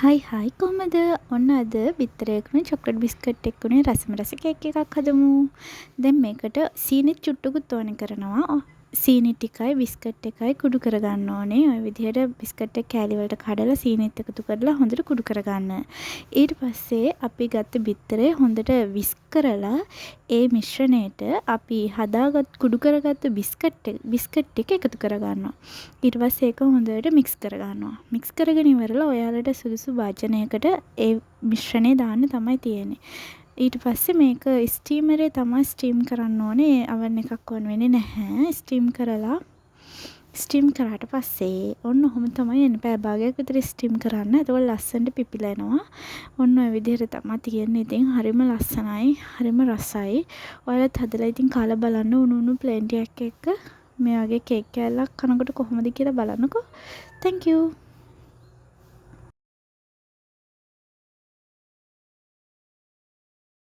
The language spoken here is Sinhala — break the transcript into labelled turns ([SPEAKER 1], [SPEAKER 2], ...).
[SPEAKER 1] හයි කොහමද? ඔන්න අද බිත්තරයකුනේ චොක්ලට් බිස්කට් එක්කුනේ රසම රස කේක් එකක් හදමු. දැන් මේකට සීනිත් චුට්ටකුත් ඕනේ කරනවා. සීනි ටිකයි බිස්කට් එකයි කුඩු කරගන්න ඕනේ. ඔය විදිහට බිස්කට් එක කෑලි වලට කඩලා සීනිත් එකතු කරලා හොඳට කුඩු කරගන්න. ඊට පස්සේ අපි ගත්ත බිත්තරේ හොඳට විස්ක් කරලා ඒ මිශ්‍රණයට අපි කුඩු කරගත්ත බිස්කට් ටික එකතු කරගන්නවා. ඊට පස්සේ ඒක හොඳට මික්ස් කරගන්නවා. මික්ස් කරගෙන ඉවරලා ඔයාලට සුදුසු භාජනයකට ඒ මිශ්‍රණය දාන්න තමයි තියෙන්නේ. ඊට පස්සේ මේක ස්ටීමරේ තමයි ස්ටීම් කරන්න ඕනේ. oven එකක් ඕන වෙන්නේ නැහැ. ස්ටීම් කරාට පස්සේ ඔන්න ඔහොම තමයි එන්නේ. පැය භාගයක් විතර ස්ටීම් කරන්න. එතකොට ලස්සනට පිපිලා එනවා. ඔන්න ඔය විදිහට තමයි තියෙන්නේ. ඉතින් හරිම ලස්සනයි. හරිම රසයි. ඔයාලත් හදලා ඉතින් කාලා බලන්න උණු ප්ලේන් ටිකක් එක්ක මේ වගේ කේක් කෑල්ලක් කනකොට කොහොමද කියලා බලන්නකෝ. Thank you.